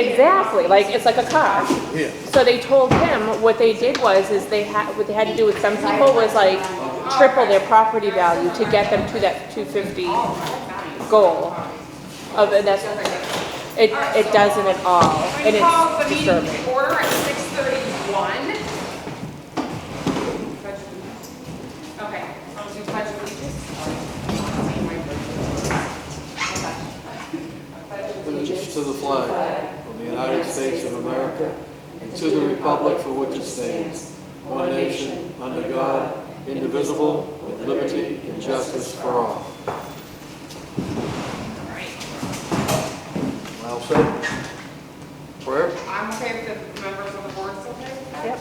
Exactly, like, it's like a car. Yeah. So they told him, what they did was, is what they had to do with some people was like triple their property value to get them to that 250 goal. And that's, it doesn't at all, and Call the it's meeting disturbing. to order at 6:31. Okay, I'll do pledge of allegiance. To the flag of the United States of America and to the republic for which it stands, one nation, under God, indivisible, with liberty and justice for all. Well said. Prayer. I'm okay with the members of the board still okay with that? Yep.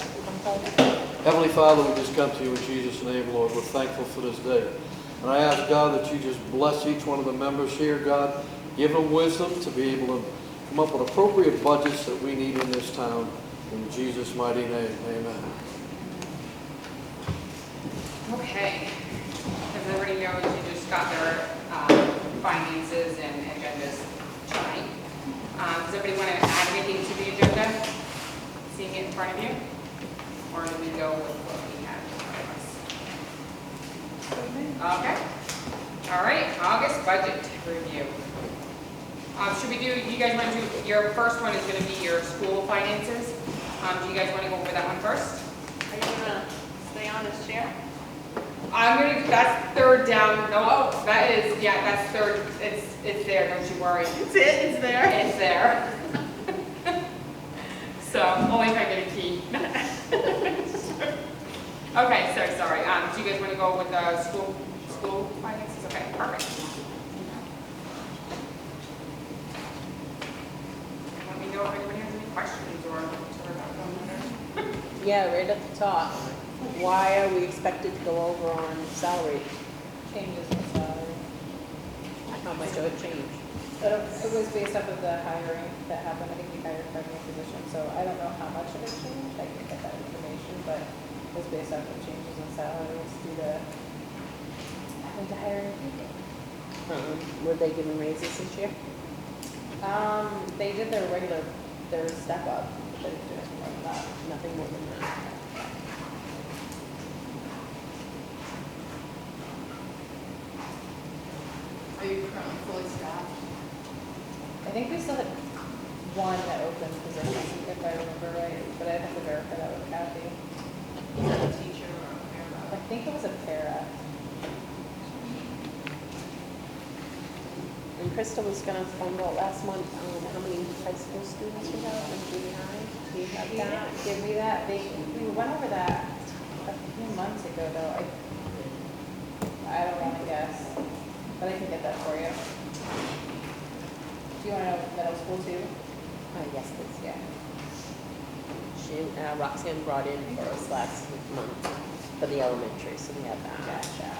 Heavenly Father, we just come to you in Jesus' name, Lord. We're thankful for this day. And I ask, God, that you just bless each one of the members here, God. Give them wisdom to be able to come up with appropriate budgets that we need in this town. In Jesus' mighty name, amen. Okay. As everybody knows, you just got their finances and agendas tonight. Does everybody want to add anything to the agenda? Seeing it in front of you? Or do we go with what we have in front of us? Okay. All right, August budget review. Should we do, you guys want to do, your first one is going to be your school finances. Do you guys want to go over that one first? Are you gonna stay on this chair? That's third down, no, that is, yeah, that's third, it's there, don't you worry. It's there. It's there. So, only if I get a key. Okay, so sorry, do you guys want to go with the school finances? Okay, perfect. Let me know if anybody has any questions or sort of. Yeah, right at the top. Why are we expected to go over on salary? Changes in salary. How much of a change? It was based off of the hiring that happened. I think we hired for a new position, so I don't know how much of it changed. I can get that information, but it was based off of changes in salaries due to having to hire new people. Were they given raises this year? They did their step up, but they didn't do anything more than that. Nothing more than that. Are you currently fully staffed? I think we still had one that open position, if I remember right, but I'd have to verify that with Kathy. Is that a teacher or a I paramedic? think it was a para. And Krista was gonna find out last month, how many high school students we have in junior high. Do you have He that? didn't give me that. We went over that a few months ago, though. I don't want to guess, but I can get that for you. Do you want to know middle school too? Yes, please. Yeah. Roxanne brought in for us last month for the elementary, so we have that. Gotcha.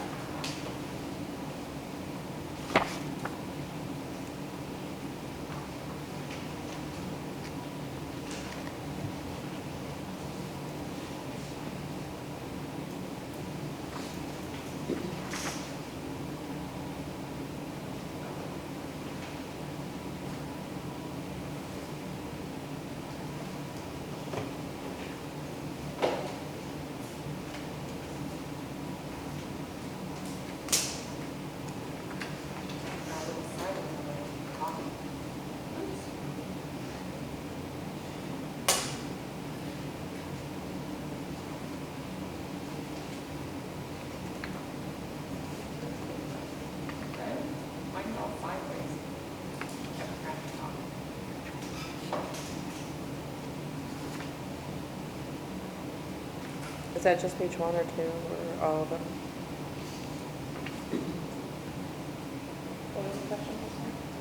Mine go sideways. Is that just page one or two, or all of them? What was the question?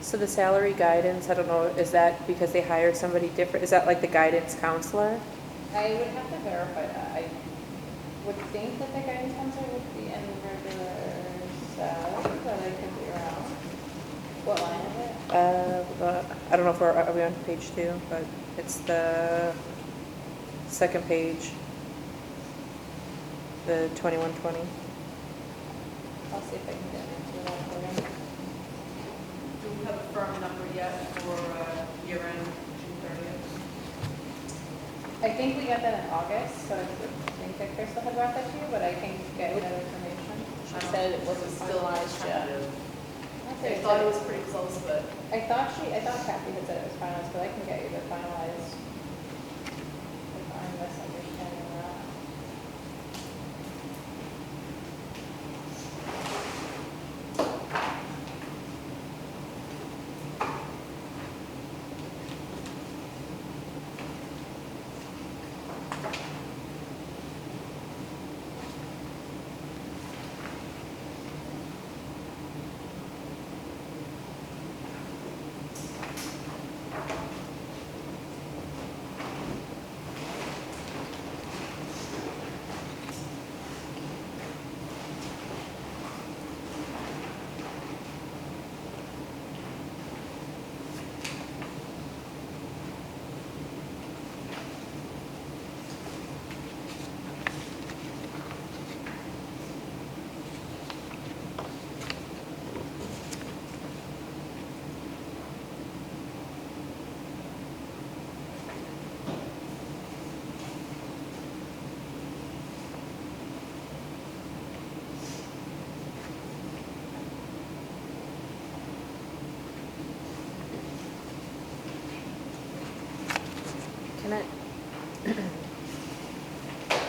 So the salary guidance, I don't know, is that because they hired somebody different? Is that like the guidance counselor? I would have to verify that. I would think that the guidance counselor would be in regular salary, but I could be wrong. What line is it? I don't know if are we on page two, but it's the second page, the 2120. I'll see if I can get into that for you. Do we have a firm number yet for year end, June I think we got that in August, so I think that Crystal had brought that to you, but I can get you that information. She said it wasn't Still finalized yet. I thought it was pretty close, but I thought Kathy had said it was finalized, but I can get you the finalized. If I'm misunderstanding that. Can I?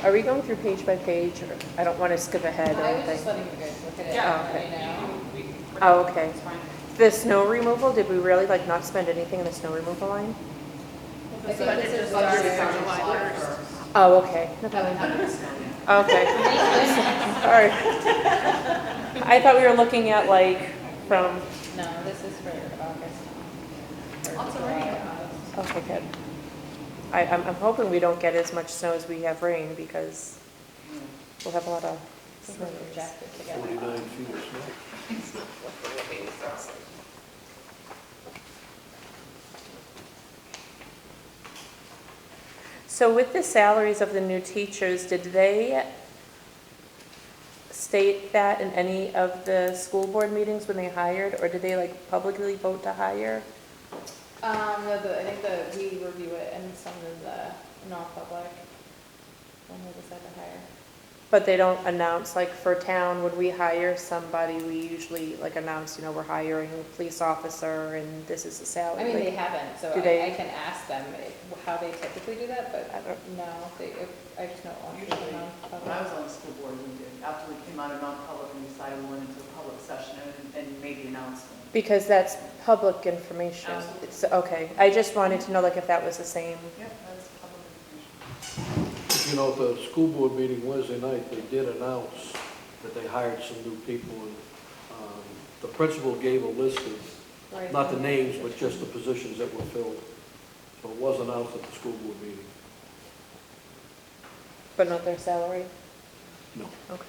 Are we going through page by page, or I don't want to skip ahead or I was just anything? letting you guys look at it. Yeah, okay. You know. Oh, okay. It's fine. The snow removal, did we really like not spend anything in the snow removal line? I think budget this is just started budget on for July July 1st. Oh, okay. Haven't had it snow yet. Okay. Sorry. I thought we were looking at like from, No, this is for August. Or Lots of July, rain. August. okay, good. I'm hoping we don't get as much snow as we have rain because we'll have a lot of This is projected to get. 49 feet of snow. So with the salaries of the new teachers, did they state that in any of the school board meetings when they hired, or did they like publicly vote to hire? I think we review it in some of the non-public when we decide to hire. But they don't announce, like for town, would we hire somebody, we usually like announce, you know, we're hiring a police officer and this is the salary. I mean, like- they haven't, so Do they- I can ask them how they typically do that, but I don't- no, I just know on Usually, when I non-public. was on the school board, we did, after we came out of non-public and decided we went into a public session and made the announcement. Because that's public information. Absolutely. It's, okay, I just wanted to know like if that was the same. Yep, that's public information. You know, at the school board meeting Wednesday night, they did announce that they hired some new people, and the principal gave a list of, Right. not the names, but just the positions that were filled. So it was announced at the school board meeting. But not their salary? No. Okay.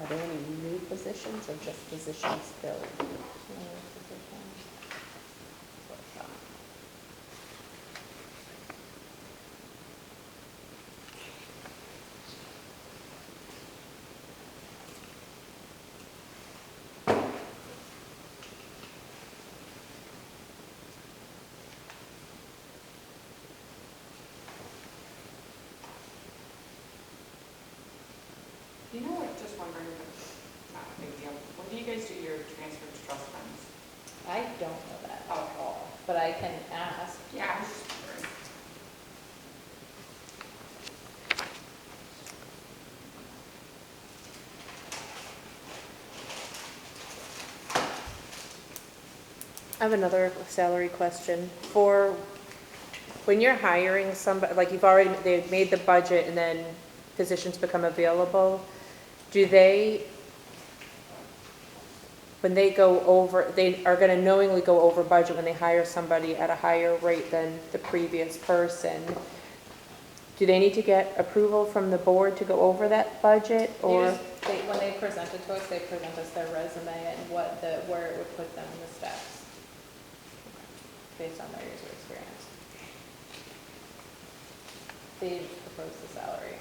Are there any new positions or just positions filled? You know what, just wondering, not a big deal, when do you guys do your transfer to trust funds? I don't know that at Oh. all, but I can ask. Yeah, I was just wondering. I have another salary question. For when you're hiring somebody, like you've already, they've made the budget and then positions become available, do they, when they go over, they are gonna knowingly go over budget when they hire somebody at a higher rate than the previous person? Do they need to get approval from the board to go over that budget, or? When they present it to us, they present us their resume and where it would put them in the steps, based on their years of experience. They propose the salary.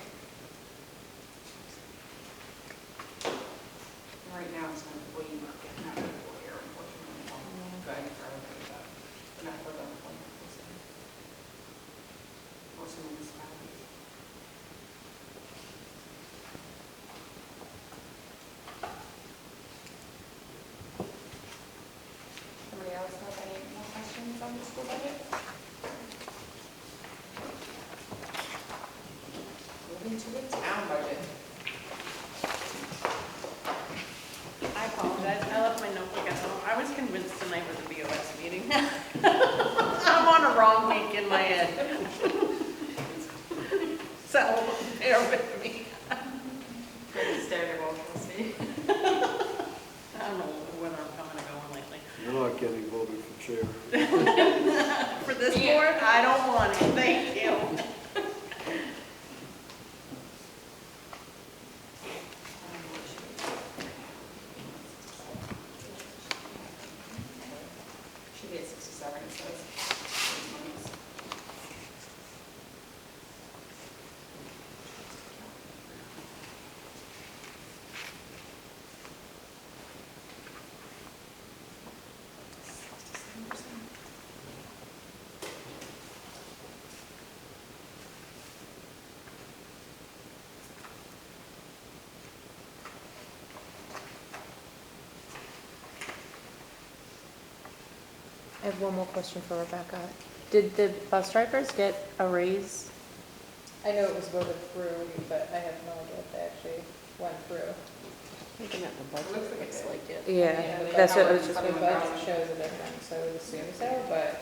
Chair. For this board, I don't want it, thank you. Should be at 67, it says. I have one more question for Rebecca. Did the bus drivers get a raise? I know it was voted through, but I have no idea if they actually went through. Looking at the budget, Looks like looks it like it. Yeah, but that's what I was the just, budget shows a difference, so I would assume so, but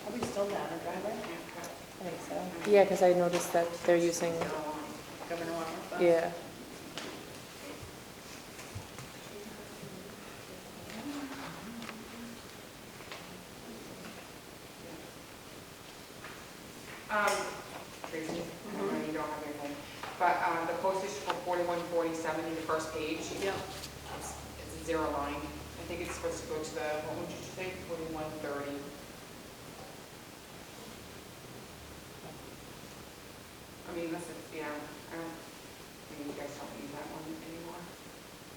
Are we still down a driver? I think so. yeah, because I noticed that they're using, Governor Water's bus. yeah. Tracy, I know you don't have anything, but the postage for 4147 in the first page. Yep. It's a zero line. I think it's supposed to go to the, what would you say, 4130. I mean, listen, yeah, I don't, I mean, you guys don't use that one anymore.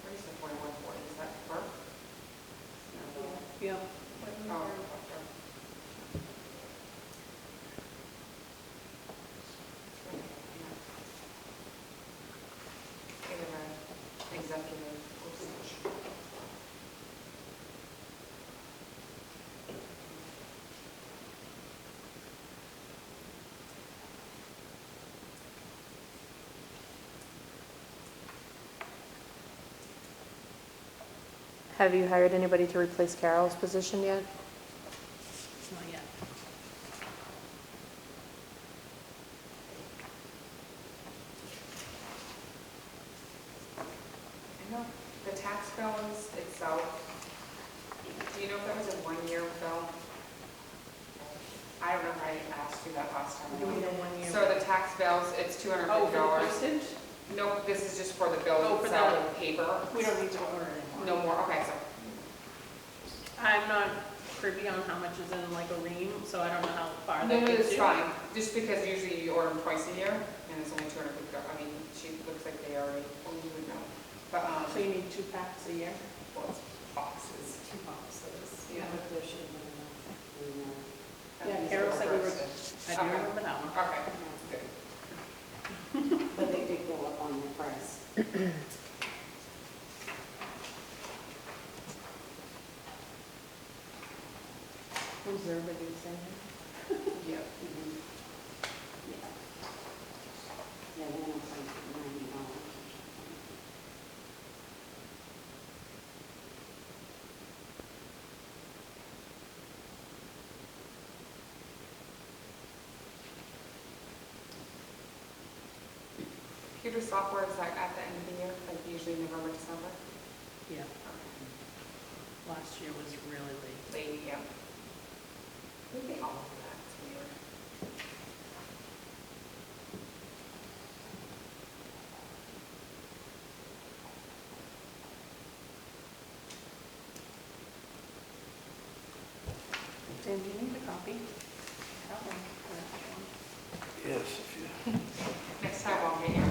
Where is the 4140, is that for? No. Yep. Oh, okay. Executive postage. Have you hired anybody to replace Carol's position yet? Not yet. I know the tax bills itself, do you know if that was a one-year bill? I don't know if I asked you that last time. Do we know when you? So the tax bills, it's $250. Oh, for the postage? No, this is just for the bill Oh, for itself, the- and paper. We don't need to order anymore. No more, okay, so, I'm not privy on how much is in like a ream, so I don't know how far no, that no, gets it's you. fine, just because usually you order them twice a year, and it's only $250, I mean, she looks like they already, well, you would know. But, So you need 2 packs a year? well, it's boxes. 2 boxes. Yeah. But there should have been enough. At Yeah, least Carol for said we were, first. I do Okay. remember that one. Okay, good. But they did go up on the price. Was there everybody saying? Yeah. Mhm. Yeah. Yeah, they went up like $90. Computer software is like at the end of the year, like usually November, December? Yeah, last year was really late. Late, yeah. I think they all do that, it's weird. Dan, do you need a copy? Probably. Yes, if you. Next time I'll get you.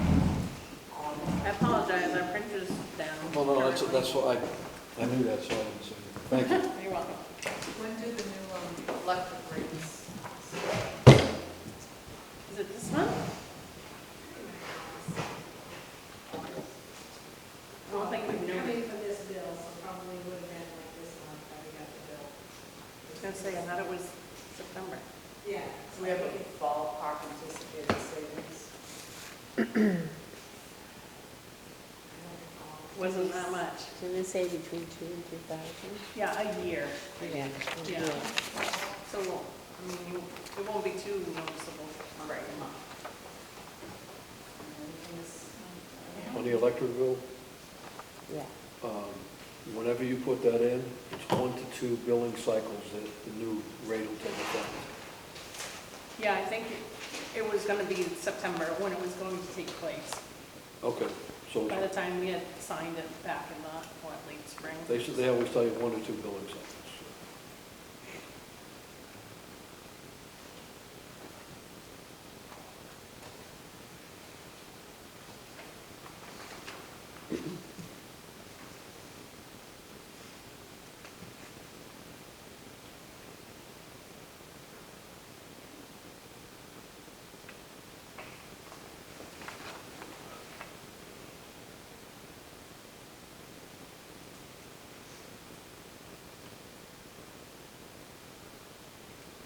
I apologize, our printer's down. Well, no, that's currently. what I knew that, so I didn't say. Thank you. You're welcome. When do the new electric rates? Is it this month? I don't think we've known. Coming for this bill, so probably would have been like this month that we got the bill. I was gonna say, I thought it was September. Yeah. Do we have a ballpark anticipated savings? Wasn't that much. Didn't it say between 2,000 and 2,000? Yeah, a year. Yeah. Yeah. So, I mean, it won't be too noticeable. Right. On the electric bill, Yeah. Whenever you put that in, it's 1 to 2 billing cycles that the new rate will take effect. Yeah, I think it was gonna be September when it was going to take place. Okay, so By the time we had signed it back in the, what, late spring? they always tell you 1 to 2 billing cycles.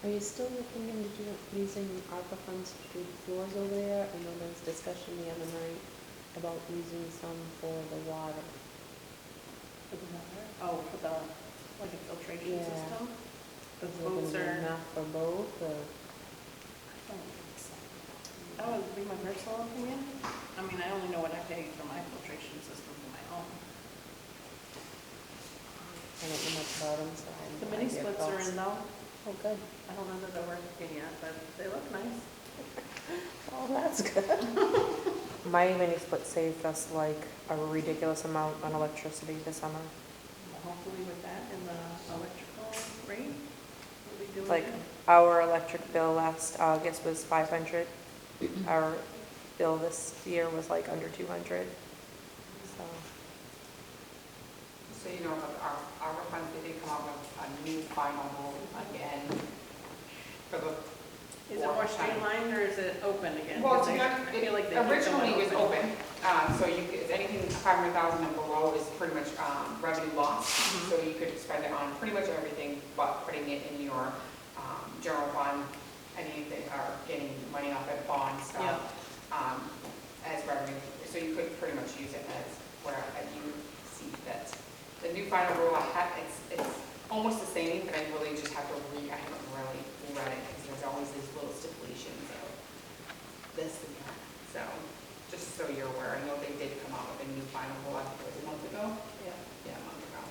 Are you still looking into using ARPA funds to do the floors over there? I know there was discussion the other night about using some for the water. For the water? Oh, for the, like a filtration Yeah. system? The Is there gonna boats be are, enough for both, or? that would be my personal opinion. I mean, I only know what I pay for my filtration system for my home. I don't know much about them, so I have The no mini idea splits are costs. in though. Oh, good. I don't know that they're working yet, but they look nice. Oh, that's good. My mini split saved us like a ridiculous amount on electricity this summer. Hopefully with that and the electrical rate, we'll be doing Like, good. our electric bill last August was 500. Our bill this year was like under 200. So, So you know, our funds, they did come out with a new final rule again for the. Is it more streamlined or is it open again? Well, Because to be I honest, feel like they originally it was keep open, them so you could, anything 500,000 and below is pretty much revenue loss. Mhm. So you could spend it on pretty much everything, but putting it in your general fund, anything, or getting money off of bonds, stuff, as revenue. So you could pretty much use it as where you see that. The new final rule, it's almost the same, but I really just have to I haven't really read it, because there's always these little stipulations of this and that. So, just so you're aware, I know they did come out with a new final rule, I think it was a month ago. Yeah. Yeah, a month ago.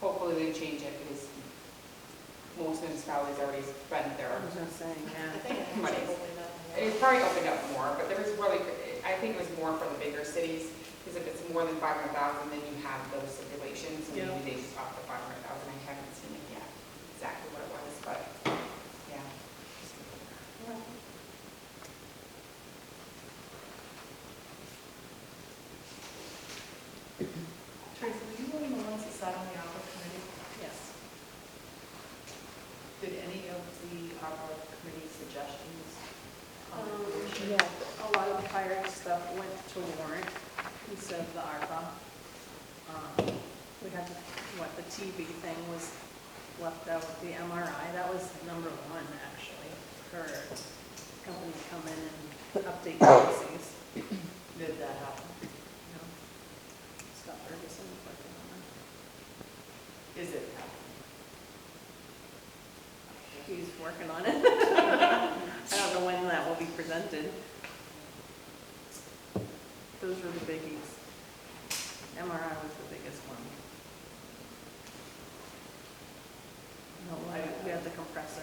Hopefully they change it, because most municipalities already spent their I was gonna say, yeah. money. It's probably opened up more, but there was really, I think it was more for the bigger cities, because if it's more than 500,000, then you have those stipulations, and Yeah. maybe they just opt the 500,000. I haven't seen it yet, exactly what it was, but, yeah. Tracy, were you one of the ones that sat on the ARPA committee? Yes. Did any of the ARPA committee suggestions come to fruition? Yeah, a lot of the fire stuff went to warrant instead of the ARPA. We had, the TV thing was left out, the MRI, that was number one, actually, for companies to come in and update policies. Did that happen? You know, Scott Ferguson was working on it. Is it happening? He's working on it. I don't know when that will be presented. Those were the biggies. MRI was the biggest one. No, we had the compressor.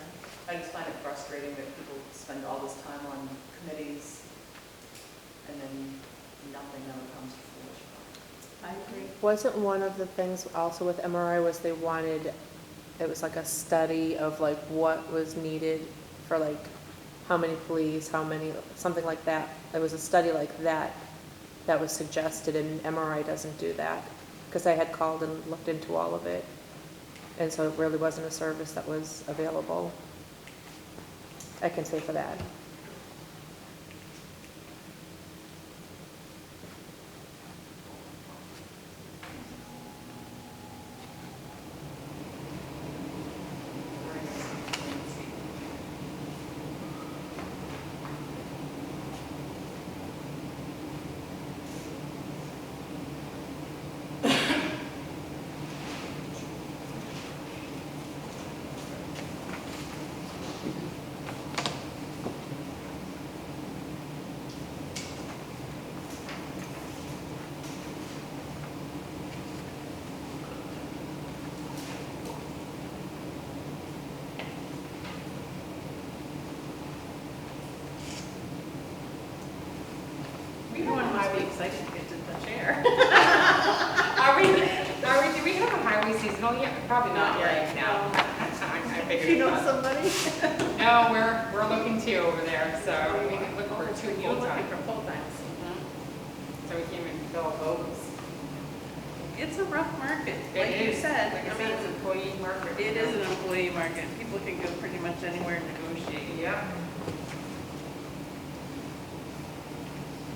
I just find it frustrating that people spend all this time on committees and then nothing ever comes to fruition. I agree. wasn't one of the things also with MRI was they wanted, it was like a study of like what was needed for like how many police, how many, something like that. There was a study like that that was suggested, and MRI doesn't do that, because I had called and looked into all of it. And so it really wasn't a service that was available. I can say for that. excited to get to the chair. Do we have a highway seasonal yet? Probably not Not yet, right now. I figured You know it was. somebody? No, we're looking too over there, so we can look for two You're full time. looking for full-times. So we can't even fill those. It's a rough market, It like you is. said. Like I said, it's an employee market. It is an employee market. People can go pretty much anywhere and negotiate, Yep.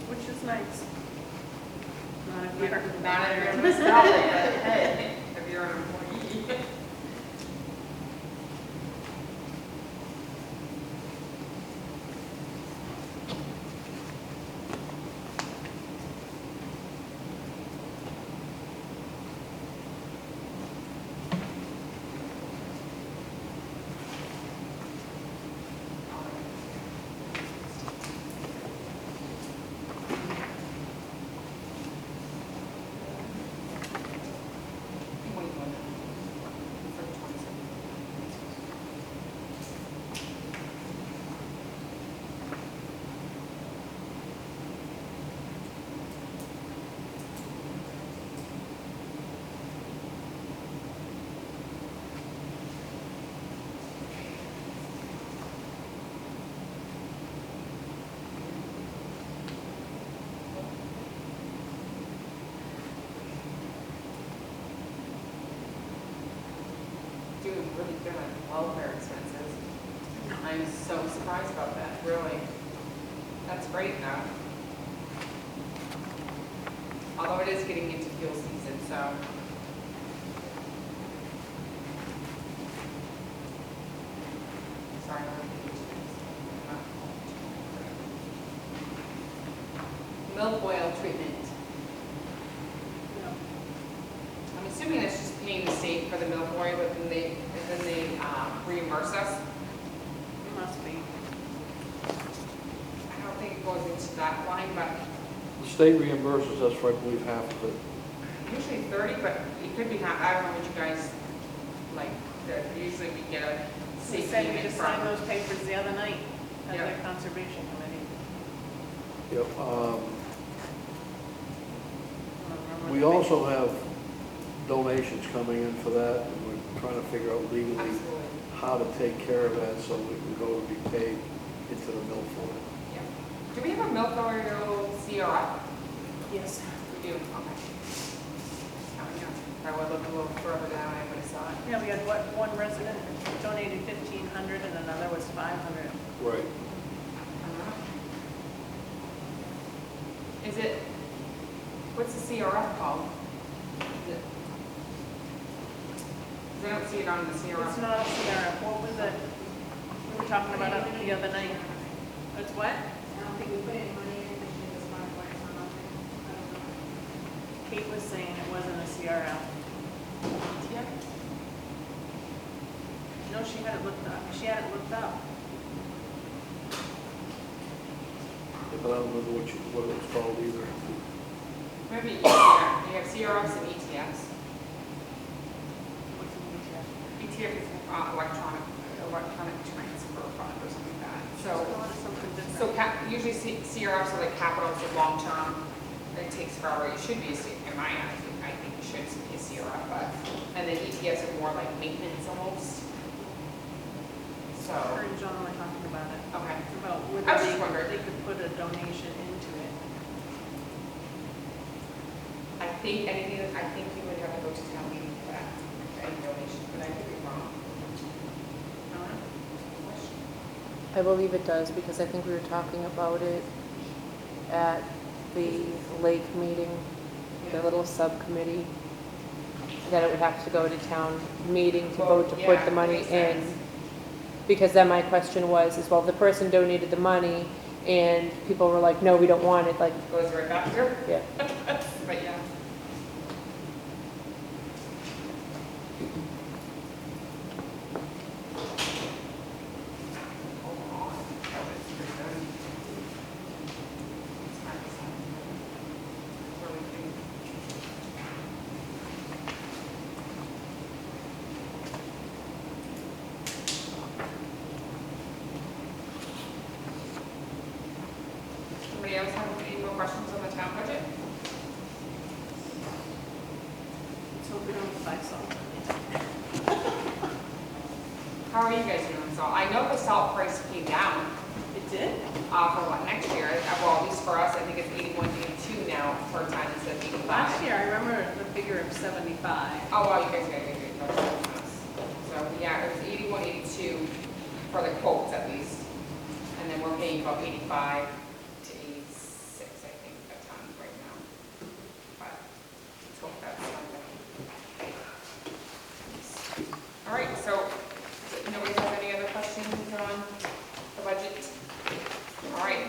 which is nice. Not if you're. Not if you're a salary, but hey, if you're an employee. Doing really good on welfare expenses. I'm so surprised about that, really. That's great though. Although it is getting into fuel season, so. Sorry. Milk oil treatment. I'm assuming that's just paying the state for the milk oil, but then they reimburse us. It must be. I don't think it goes into that line, but The state reimburses us for, I believe, half of it. usually 30, but it could be half. I don't know what you guys like. Usually we get a They state said we payment just signed from. those papers the other night at Yeah. the conservation committee. Yep. I don't remember We the date. also have donations coming in for that, and we're trying to figure out legally Absolutely. how to take care of that so we can go to be paid into the mill for it. Yeah. Do we have a milk oil CRF? Yes. We do. Okay. I would look a little further down. I would have saw it. Yeah, we had one resident donated 1,500 and another was 500. Right. Is it? What's the CRF called? Is it? 'Cause I don't see it on the CRF. It's not a CRF. What was it? We were talking about it the other night. It's what? I don't think we put any money in, I think it was Firefly or something. I don't know. Kate was saying it wasn't a CRF. No, she had it looked up. She had it looked up. Yeah, but I don't remember what it was called either. Maybe ETF. You have CRFs and ETFs. What's the ETF? ETF is electronic transfer fund or something like that. So something So different. usually CRFs are like capital, so long term. It takes forever. It should be in my eyes. I think it should be a CRF, but and then ETFs are more like maintenance almost. So Her and John were talking about it. okay. About I whether was just wondering. they could put a donation into it. I think you would have to go to town meeting for that, any donation, but I could be wrong. I believe it does, because I think we were talking about it at the lake meeting, the little subcommittee, that it would have to go to town meeting to vote to put the money makes in. sense. Because then my question was, well, the person donated the money, and people were like, no, we don't want it, like, Goes right back there, yeah. but yeah. Anybody else have any more questions on the town budget? buy salt. How are you guys doing with salt? I know the salt price came down, It did? for what, next year? Well, at least for us, I think it's 81, 82 now per ton instead of 85. Last year, I remember the figure of 75. Oh, wow, you guys got good. That's so nice. So, yeah, it was 81, 82 for the quotes at least. And then we're paying about 85 to 86, I think, a ton right now. But let's hope that's something. All right, so nobody has any other questions on the budget? All right,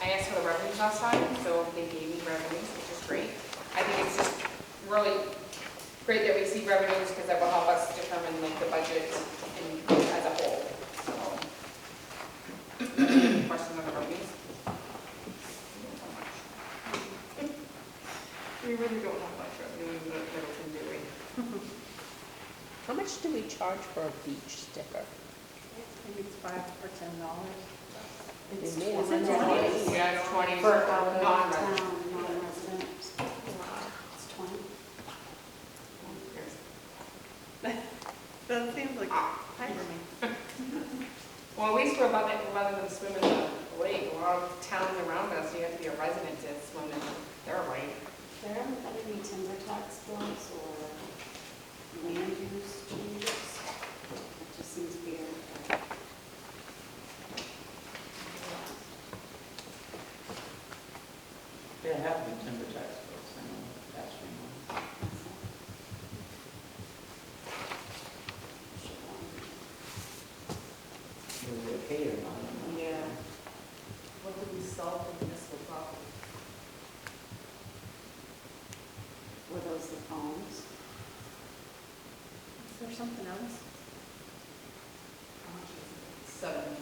I asked for the revenues last time, so they gave me revenues, which is great. I think it's just really great that we see revenues because that will help us determine like the budget as a whole. So, any questions on the revenues? We really don't have much revenue in Middleton, do we? How much do we charge for a beach sticker? Maybe it's $5 or $10. It's They made us 20. Yeah, 20 For out of non-resident. town, non-resident. It's 20. That seems like high for me. Well, at least we're rather than swim in the lake, a lot of towns around us, you have to be a resident to swim in their lake. There haven't been any timber tax bills or land use changes. It just seems weird. There have been timber tax bills, I know, that's one. Was it paid or not? Yeah. What did we sell from municipal property? Were those the phones? Is there something else? How much is it? 7.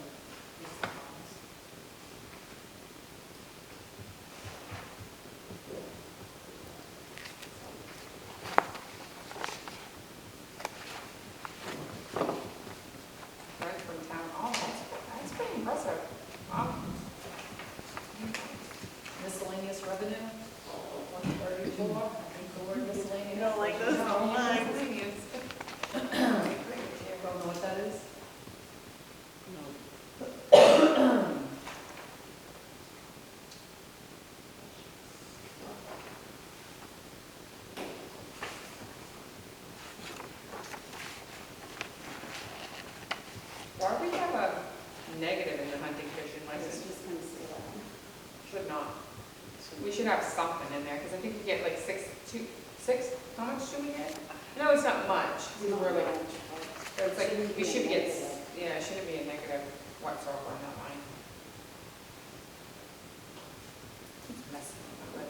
Right from town, oh, that's pretty impressive. Wow. Miscellaneous revenue, 134. I think the word miscellaneous. You don't like those? No, Mine. miscellaneous. Everyone know what that is? Why do we have a negative in the hunting fishing I was license? just gonna say that. Should not. We should have something in there, because I think we get like six, how much do we get? No, it's not much. It's not We're like, much, but it's like, Shouldn't we be a should get, negative. yeah, it shouldn't be a negative whatsoever on that line. It's messy, but.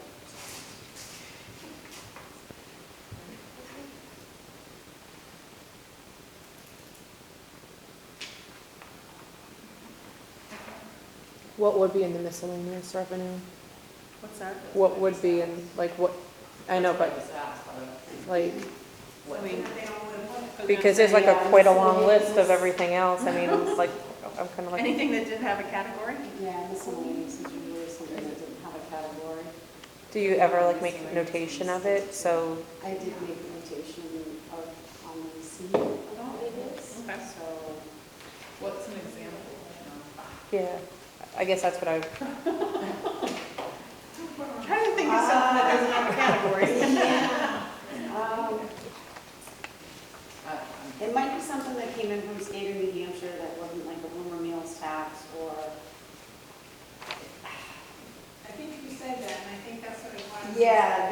What would be in the miscellaneous revenue? What's that? What would be in, like, what, I know, but, Just asked, like, I mean, because there's like a quite a long list of everything else, I mean, it's like, I'm kind of like, anything that didn't have a category? Yeah, miscellaneous is usually something that didn't have a category. do you ever like make notation of it, so, I did make a notation of, on the receipt of what it is. Okay. So, what's an example? yeah, I guess that's what I, I'm trying to think of something that doesn't have a category. um, it might be something that came in from state of New Hampshire that wasn't like a Bloomer Meals tax or, I think you said that, and I think that's what it was. yeah,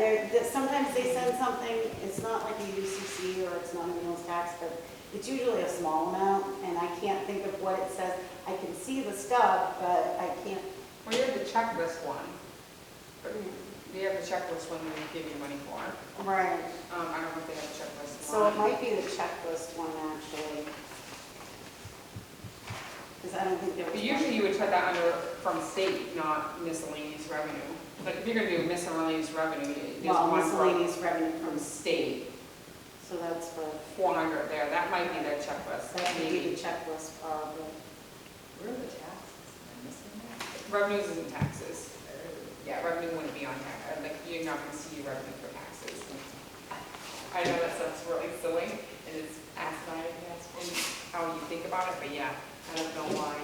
sometimes they send something, it's not like a UCC or it's not a meals tax, but it's usually a small amount, and I can't think of what it says. I can see the stuff, but I can't. Well, you have the checklist one. You have the checklist one that we give you money for. Right. I don't know if they have a checklist So it one. might be the checklist one, actually. Because I don't think there was. But usually you would put that under, from state, not miscellaneous revenue. Like, if you're gonna do miscellaneous revenue, there's Well, one from miscellaneous revenue from, state, so that's for, 400 there, that might be their checklist. that would be the Maybe. checklist probably. Where are the taxes? Am I missing that? Revenues isn't taxes. Yeah, revenue wouldn't be on tax, like, you're not gonna see your revenue for taxes. I know that sounds really silly, and it's asinine, that's how you think about it, but yeah, I don't know why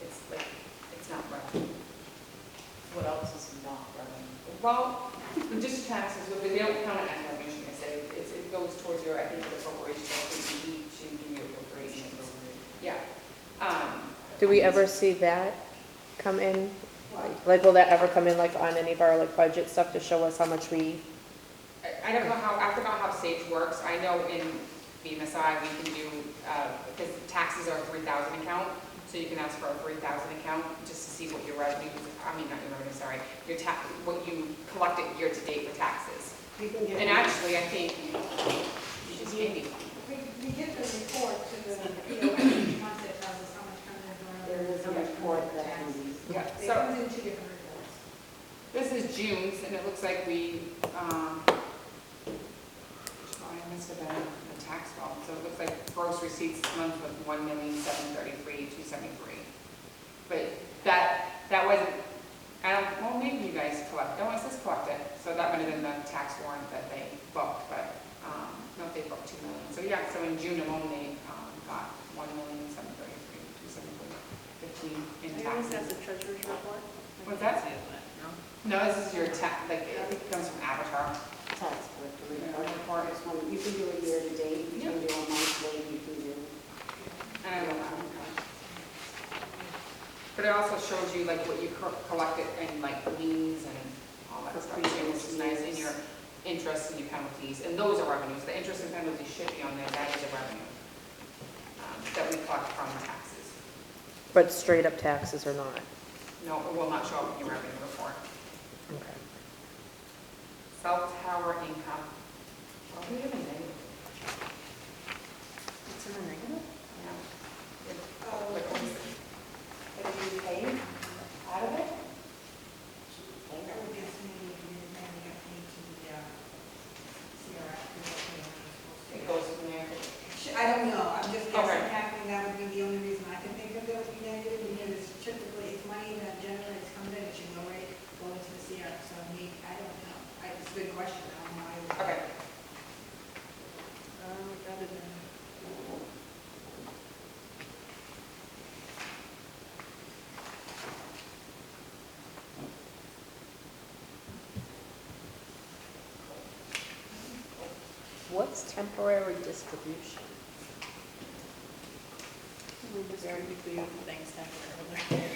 it's like, it's not revenue. What else is not revenue? Well, just taxes, but they don't count it as revenue, should I say, it goes towards your, I think, the appropriation, so you need to do your appropriations. Yeah. Do we ever see that come in? Like, will that ever come in like on any of our like budget stuff to show us how much we, I don't know how, I forgot how Sage works. I know in BMSI, we can do, because taxes are a 3,000 account, so you can ask for a 3,000 account just to see what your revenue, I mean, not your revenue, sorry, your tax, what you collected year to date for taxes. You can get. And actually, I think you just gave me one. We get the report to the, once it tells us how much comes in. There is a report that can be. Yeah, It so comes in two different reports. this is June's, and it looks like we, oh, I must have been a tax bill. So it looks like gross receipts this month was 1,733,273. But that wasn't, I don't, well, maybe you guys collect, oh, it says collected. So that might have been the tax warrant that they booked, but, no, they booked 2 million. So yeah, so in June alone, they, got 1,733,273, 15 in taxes. the treasurer's report? What's that? No, this is your tax, like, I think it comes from Avatar. Tax collector report is one, you can do a year to date, you can do a monthly, you can do. And I don't know. But it also shows you like what you collected and like liens and all that stuff, too, which is nice, and your interest and your penalties, and those are revenues. The interest and penalties should be on there, that is a revenue that we collect from taxes. but straight up taxes or not? No, it will not show up in your revenue report. Okay. Cell tower income. Well, we have a negative. It's in the negative? Yeah. Oh, Like, What do you pay out of it? That would just maybe if you didn't have enough paid to the, CRF. It goes from there. I don't know, I'm just Okay. guessing, Kathleen, that would be the only reason I can think of that would be negative, because typically it's money that generates, comes in, it should go right, go into the CRF, so I mean, I don't know. It's a good question, I don't know. Okay. Rather than. What's temporary distribution? Very few things temporarily.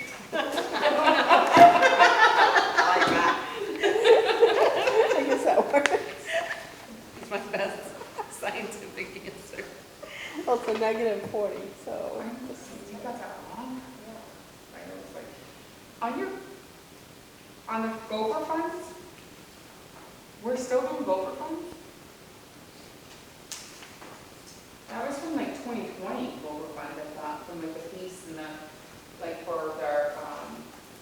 I guess that works. It's my best scientific answer. Well, it's a -40, so. You got that wrong? I know, it's like, on the Gopher funds? We're still doing Gopher funds? That was from like 2020, Gopher fund, I thought, from like the fees and the, like for their,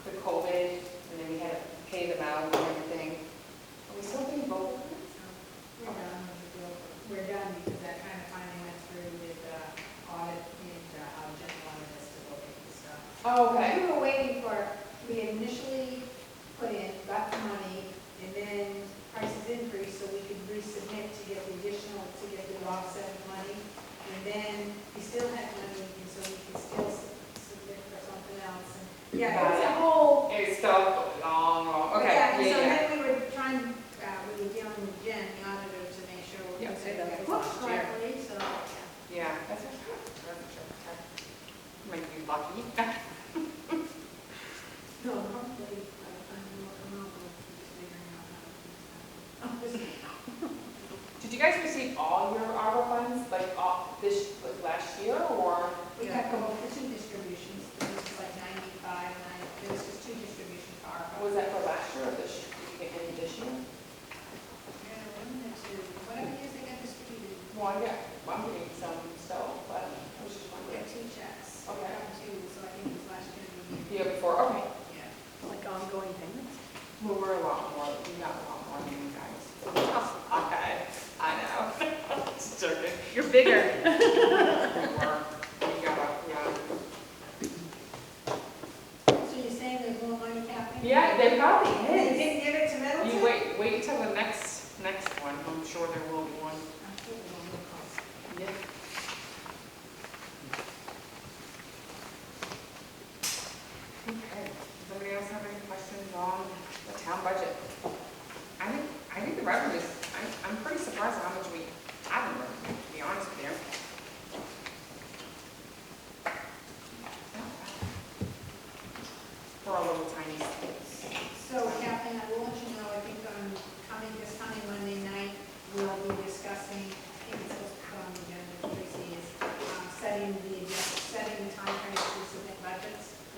the COVID, and then we had to pay them out and everything. Are we still doing Gopher funds? We're done with the bill. We're done because that kind of finally went through with, audit and, our general audit has to look at the stuff. Oh, okay. We were waiting for, we had initially put in, got the money, and then prices increased, so we could resubmit to get the additional, to get the offset money. And then we still had money, and so we could still submit for something else. And yeah, it was a whole. It's still long, okay, Yeah, and so yeah. then we were trying, we were dealing with Jen, the auditor, to make sure we Yeah, could that get was books last year. correctly, so. Yeah, that's okay. Might be lucky. No, hopefully, by the time we look them over, we're just figuring out how to do that. Did you guys receive all your ARPA funds, like, this, like, last year, or? We got to go for 2 distributions, this is like 95, and this is 2 distributions for our. Was that for last year or this, did you get any this year? Whatever it is they got distributed, Well, yeah, I'm getting some still, but I was just we wondering. got 2 checks. Okay. I got 2, so I think it was last year. The year before, okay. Yeah. Like ongoing payments? Well, we're a lot more, we got a lot more than you guys. Okay, I know. Just joking. You're bigger. We got, yeah. So you're saying there's more money happening? Yeah, there probably They is. didn't give it to Middleton? You wait till the next one. I'm sure there will be one.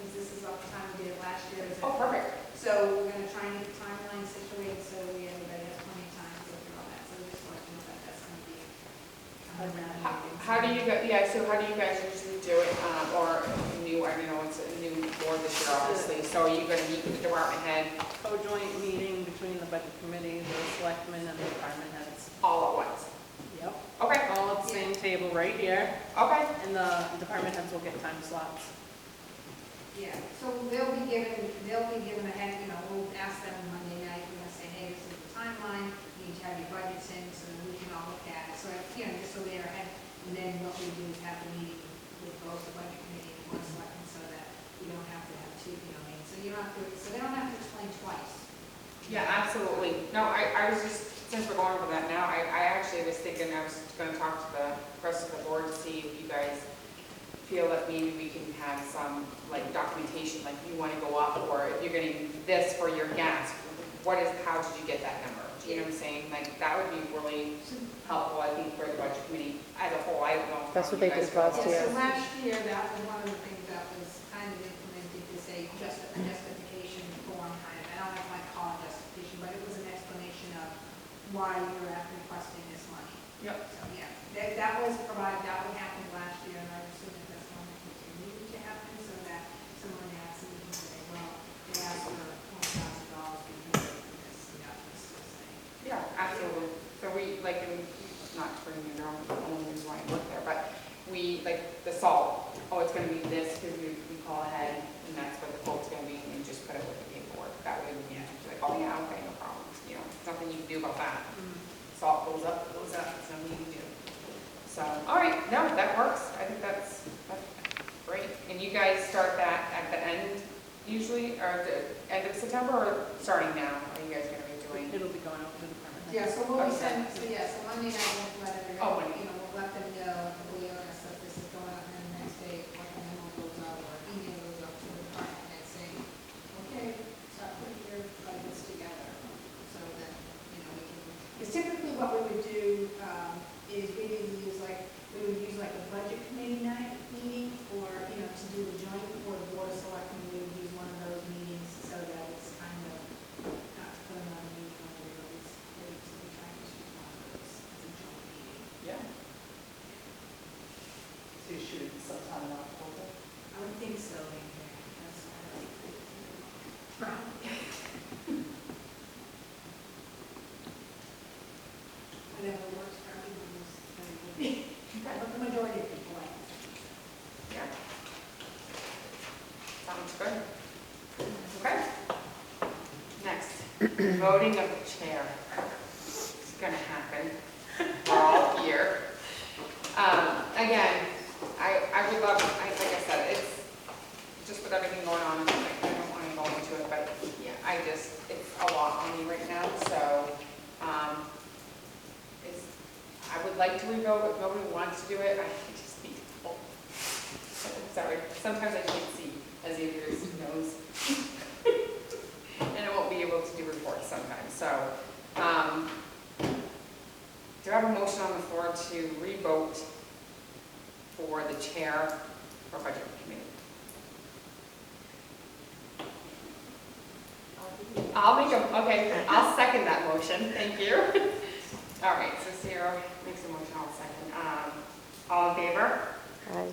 because this is off the time we did it last year. It was Oh, perfect. So we're gonna try and get the timeline situated, so everybody has plenty of time to go through all that, so just let you know that that's gonna be. How do you go, yeah, so how do you guys usually do it, or new, I don't know, it's a new board this year, obviously, so are you gonna meet with the department head Co-joint meeting between the budget committee, the selectmen, and the department heads. all at once? Yep. Okay, All at the same table right here, okay, and the department heads will get time slots. Yeah, so they'll be given a head, you know, we'll ask them Monday night, we're gonna say, hey, this is the timeline, you need to have your budgets in, so that we can all look at it, so, you know, just so they're ahead. And then what we do is have a meeting with both the budget committee and one selectman, so that we don't have to have two, you know what I mean? So you don't have to, so they don't have to explain twice. yeah, absolutely. No, I was just, since we're going over that now, I actually was thinking, I was gonna talk to the rest of the board to see if you guys feel that maybe we can have some, like, documentation, like you wanna go up, or if you're getting this for your gas, how did you get that number? Do you know what I'm saying? Like, that would be really helpful, I think, for the budget committee as a whole. I don't know. That's what they did last Yeah, year. so last year, that was one of the things that was kind of implemented, is a justification form, kind of, I don't know if I call it justification, but it was an explanation of why you're requesting this money. Yep. So, yeah, that was provided, that would happen last year, and I assume that that's going to continue to happen, so that someone asks, and you can say, well, they asked for $20,000 because of this, and that was the same. Yeah, absolutely. So we, like, not to bring you down, the only reason why I work there, but we, like, the salt, oh, it's gonna be this, because we call ahead, and that's what the quote's gonna be, and just put it with the paperwork. That way, we can just be like, oh, yeah, okay, no problem. You know, there's nothing you can do about that. Salt goes up, there's nothing you can do. So, all right, no, that works. I think that's great. And you guys start that at the end, usually, or the end of September, or starting now? Are you guys gonna be doing? It'll be going over to the department heads. Yeah, so we'll be Okay. sending, so yeah, so Monday night we'll let everybody, Oh, Monday. you know, we'll let them know, we are, so this is going out, and the next day, like, a memo goes out, or email goes out to the department head saying, okay, start putting your budgets together, so that, you know, we can, because typically what we would do, is we would use like a budget committee night meeting, or, you know, to do a joint, or the board of selectmen, we would use one of those meetings, so that it's kind of, not to put them on a meeting, or everybody's ready to be trying to choose one of those, as a joint meeting. Yeah. So you shoot it sometime in October? I would think so, yeah, that's what I like. Whatever works for everyone is very good. But the majority of people like it. Yeah. Sounds good. Okay. Next, voting of the chair. It's gonna happen. We're all here. Again, I would love, like I said, it's just with everything going on, I don't want to go into it, but yeah, it's a lot on me right now, so, I would like to revote, if nobody wants to do it, I just need to vote. Sorry, sometimes I can't see, as either knows. And I won't be able to do reports sometimes, so, do I have a motion on the floor to revote for the chair for budget committee? I'll second that motion, thank you. All right, so Sarah makes a motion, I'll second. All in favor? Aye.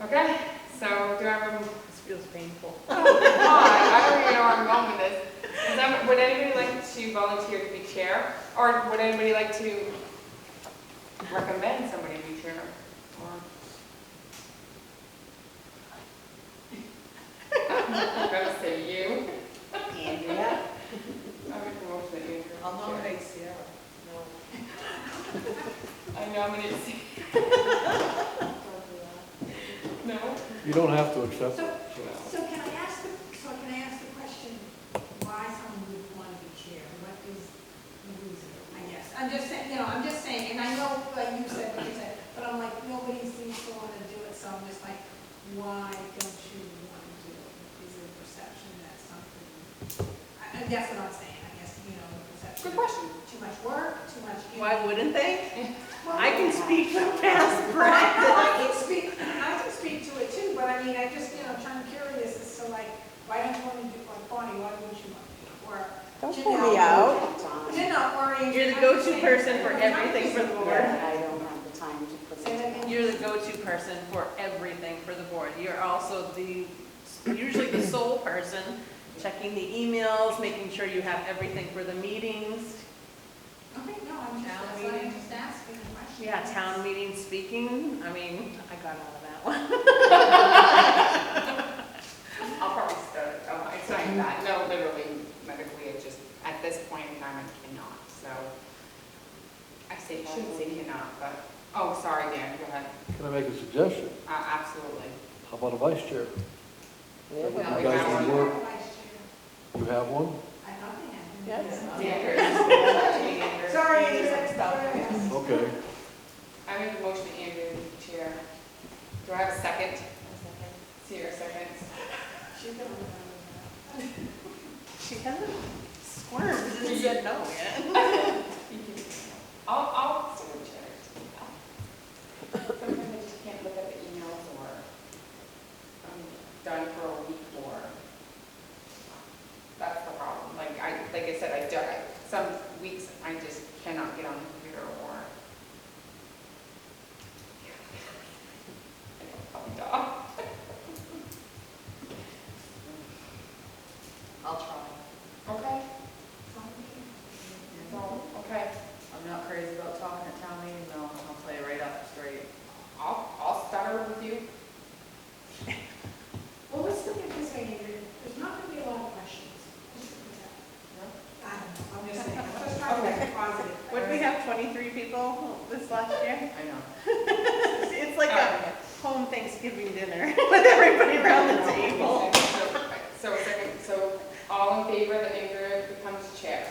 Okay, so do I have a, This feels painful. I don't even know where I'm going with this. Would anybody like to volunteer to be chair? Or would anybody like to recommend somebody be chair? Or I'm gonna say you. Andrea? I make a motion that Andrew. I'll nominate Sierra. No. I nominate Sarah. No? You don't have to accept it. So can I ask the question, why someone would want to be chair? What is the reason, I guess? I'm just saying, and I know, like you said, what you said, but I'm like, nobody seems to want to do it, so I'm just like, why don't you want to do it? Is there a perception that something, that's what I'm saying, I guess, the perception. Good question. Too much work, too much. Why wouldn't they? Well, I can speak from past I practice. can speak to it too, but I mean, go-to person for everything for the board. You're also usually the sole person checking the emails, making sure you have everything for the meetings. Okay, no, I'm just, Town that's why I'm meeting. just asking a question. Yeah, town meeting speaking, I mean, I got out of that one. I'll probably start, it's not even that, no, literally, medically, it just, at this point in time, I cannot, so. I shouldn't say cannot, but, oh, sorry, Dan, go ahead. Can I make a suggestion? Absolutely. How about a vice chair? No, You we guys have can one. work, you have one? I thought they had. Yes. Sorry. Okay. I make a motion, Andrew, chair. Do I have a second? Sierra seconds. She kind of squirmed and said no yet. I'll sit in chair. Sometimes I just can't look at the emails or I'm done for a week or that's the problem. Like I said, some weeks I just cannot get on the computer or I don't puppy dog. I'll try. Okay. So, okay. I'm not crazy about talking at town meeting, though. I'll tell you right up straight. I'll stutter with you. Well, let's look at this way, Andrew. There's not gonna be a lot of questions. Just look at that. I don't know, I'm just saying, I'm just trying to make it positive. What did we have, 23 people this last year? I know. It's like a home Thanksgiving dinner with everybody around the table. So all in favor that Ingrid becomes chair?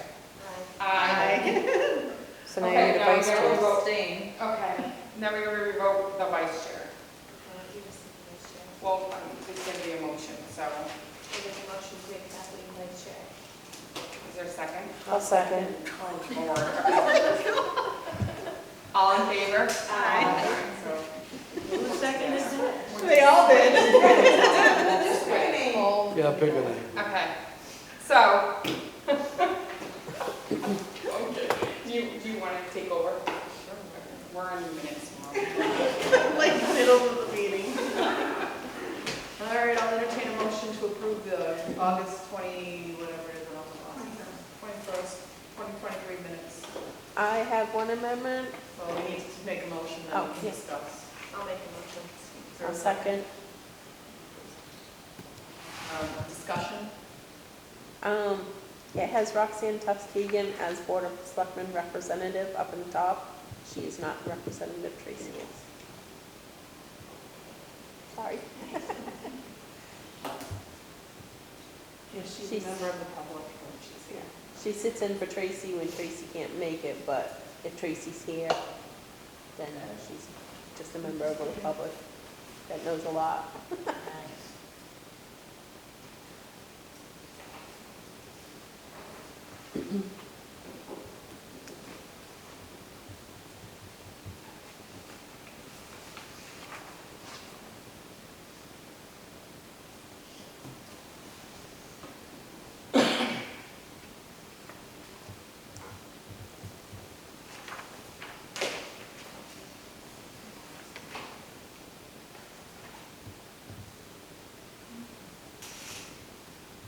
Aye. So now Okay, you're the now we vice gotta chair. vote. Abstain. Okay, now we're gonna revoke the vice chair. Well, it's gonna be a motion, so is there a second? I'll second. Oh, Lord. All in favor? Aye. So, Who seconded it? They all did. Yeah, pick a name. okay, so. Okay, do you want to take over? We're in minutes now. Like middle of the meeting. All right, I'll entertain a motion to approve the August 20, whatever it is, 21st, 2023 minutes. I have one amendment. Well, we need to make a motion that Oh, we can yeah. discuss. I'll make a motion. Is there I'll a second. Discussion? It has Roxanne Tuskegee as Board of Selectmen representative up in the top. She is not Representative Tracy is. Sorry. Yes, she's a member of the public when she's here. She sits in for Tracy when Tracy can't make it, but if Tracy's here, then she's just a member of the public that knows a lot.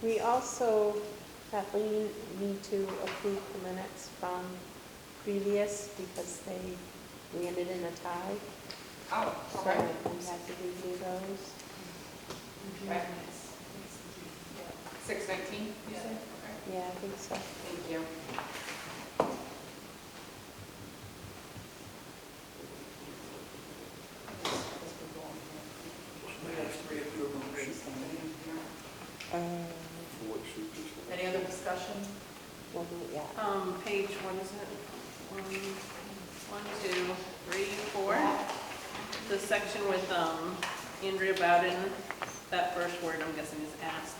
We also, Kathleen, need to approve the minutes from previous because we ended in a tie. Oh, So okay. we had to review those. Okay. 6:19, you said? Okay, Yeah, I think so. thank you. Any other discussion? Yeah. Page, what is it? One, two, three, four. The section with Andrea Bowden, that first word I'm guessing is asked.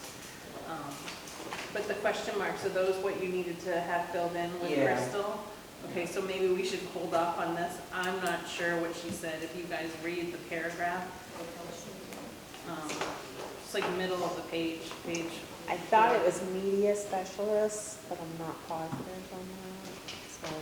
But the question marks, are those what you needed to have filled in with Yeah. Crystal? Okay, so maybe we should hold off on this. I'm not sure what she said. If you guys read the paragraph. It's like middle of the page. I thought it was media specialist, but I'm not positive on that, so.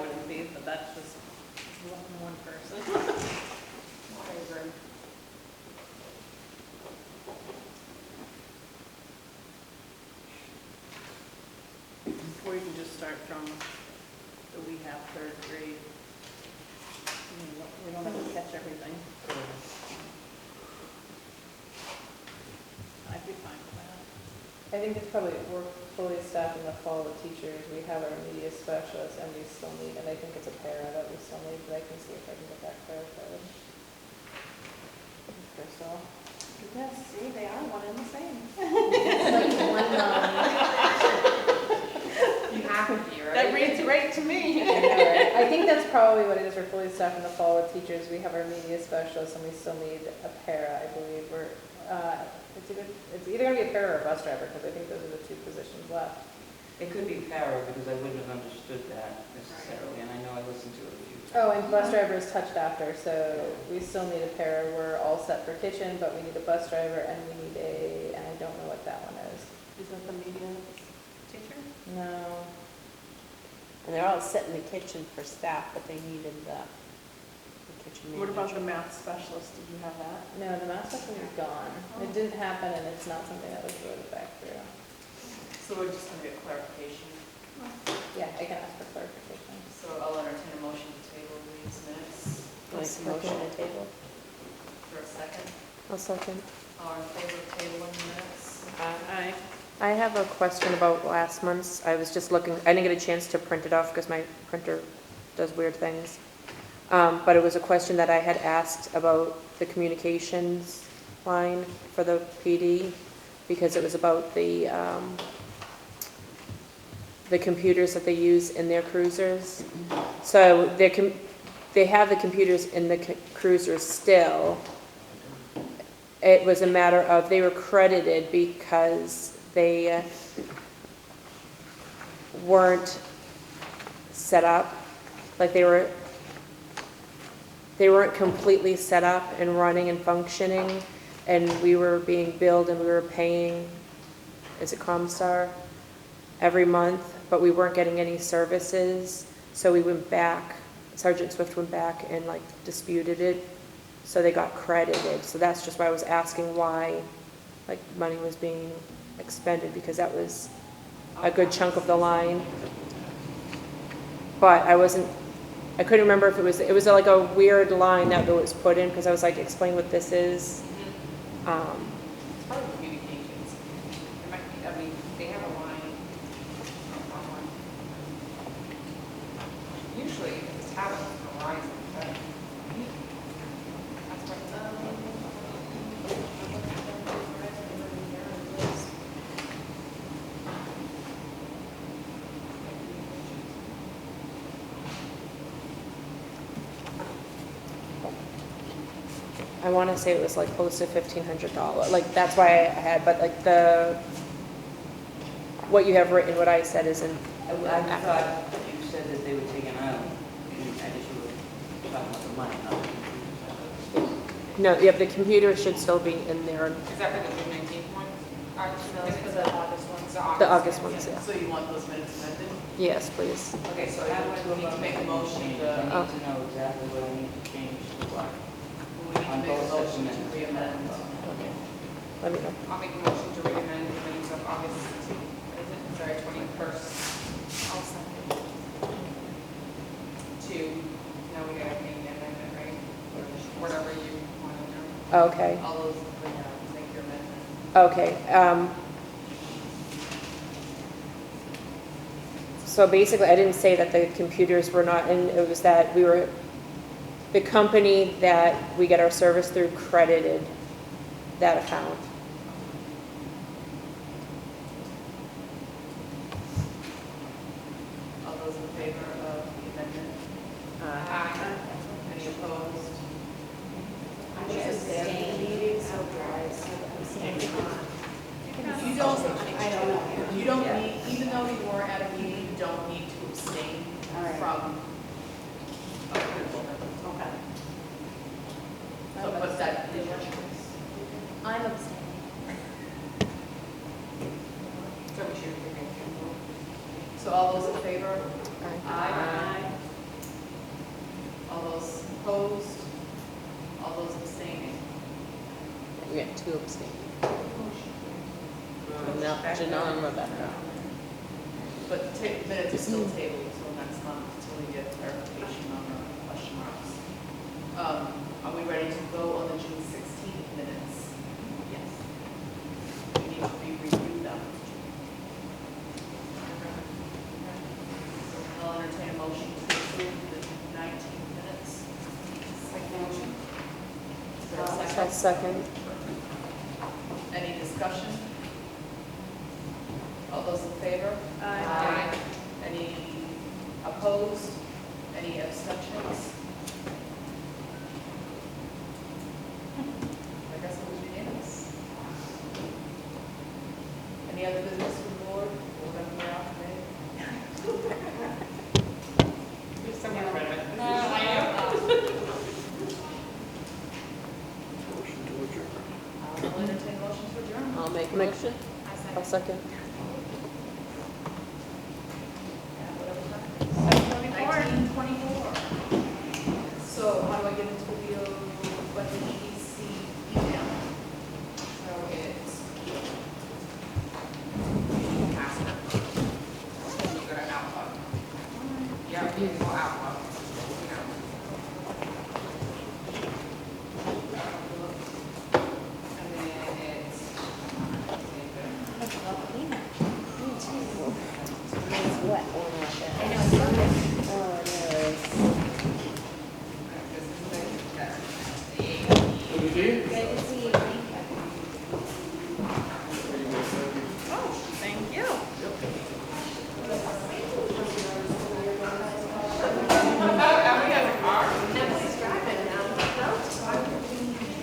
wouldn't be, but that's just one person. I agree. Or you can just start from the we have third grade. We don't have to catch everything. I'd be fine with that. I think it's probably, we're fully staffed in the fall with teachers, we have our media specialists, and we still need, and I think it's a para that we still need, but I can see if I can get that clarified. Crystal. Yes, see, they are one and the same. Like one, You have to be, right? That reads right to me. I know, right? I think that's probably what it is, we're fully staffed in the fall with teachers, we have our media specialists, and we still need a para, I believe, it's either gonna be a para or a bus driver, because I think those are the two positions left. It could be para, because I wouldn't have understood that necessarily, and I know I listened to it a few times. Oh, and bus driver is touched after, so we still need a para, we're all set for kitchen, but we need a bus driver, and we need and I don't know what that one is. Is that the media teacher? No. And they're all set in the kitchen for staff, but they needed the kitchen manager. What about the math specialist? Did you have that? No, the math section is gone. It didn't happen, and it's not something that was voted back through. So we're just gonna get clarification. Yeah, I can ask for clarification. So I'll entertain a motion to table these minutes Like motion to table? for a second. I'll second. All in favor of tabling the minutes? Aye. I have a question about last month's. I was just looking, I didn't get a chance to print it off because my printer does weird things. But it was a question that I had asked about the communications line for the PD, because it was about the computers that they use in their cruisers. So they have the computers in the cruisers still. It was a matter of, they were credited because they weren't set up, like they weren't completely set up and running and functioning, and we were being billed and we were paying, is it Comstar, every month, but we weren't getting any services, so we went back, Sergeant Swift went back and like disputed it, so they got credited. So that's just why I was asking why like money was being expended, because that was a good chunk of the line. But I couldn't remember if it was like a weird line that was put in, because I was like, explain what this is. It's part of communications. There might be, I mean, they have a line. Usually it's tab on Verizon, but that's what, I want to say it was like close to $1,500. Like that's why I had, but like what you have written, what I said isn't. I thought you said that they were taken out, and I guess you were talking about the money, not the computers. No, yeah, the computer should still be in there. is that for the June 19th one? No, it's for the August ones. The August ones, yeah. So you want those minutes amended? Yes, please. Okay, so I would need to make a motion Change. to, I need to know exactly what I need to change to what. we need to make a motion to re-amend. Okay. Let me know. I'll make a motion to recommend the minutes of August, what is it? Sorry, 21st. I'll second. Now we gotta make the amendment, right? Whatever you want to know. Okay, All those, make your amendment. okay. So basically, I didn't say that the computers were not, and it was that the company that we get our service through credited that account. All those in favor of the amendment? Aye. Any opposed? I'm just staying meeting so dry, so You don't, I don't know. you don't need, even though you weren't at a meeting, you don't need to abstain All right. from approval. Okay. So, but that is your choice. I'm abstaining. So we should recommend. So all those in favor? Aye. Aye. had 2 abstaining. Janelle and Rebecca. But minutes are still tabled until next month, until we get clarification on the question marks. Are we ready to go on the June 16th minutes? Yes. We need to re-review them. I'll entertain a motion to approve the 19th minutes. Second motion. Is there a second? Second. Any discussion? All those in favor? Aye. Any opposed? Any abstentions? I guess it was unanimous. Any other business from the board? Or whatever we're out today? There's someone in front of it. Motion to adjourn. I'll entertain a motion to adjourn. I'll make a motion. I'll second. Yeah, whatever time. 7:24. 19:24. So how do I get into the, what the EDC email? So it's password. You go to Outlook. Yeah, you can go Outlook. And then it's. Did you see it? Yeah, I did see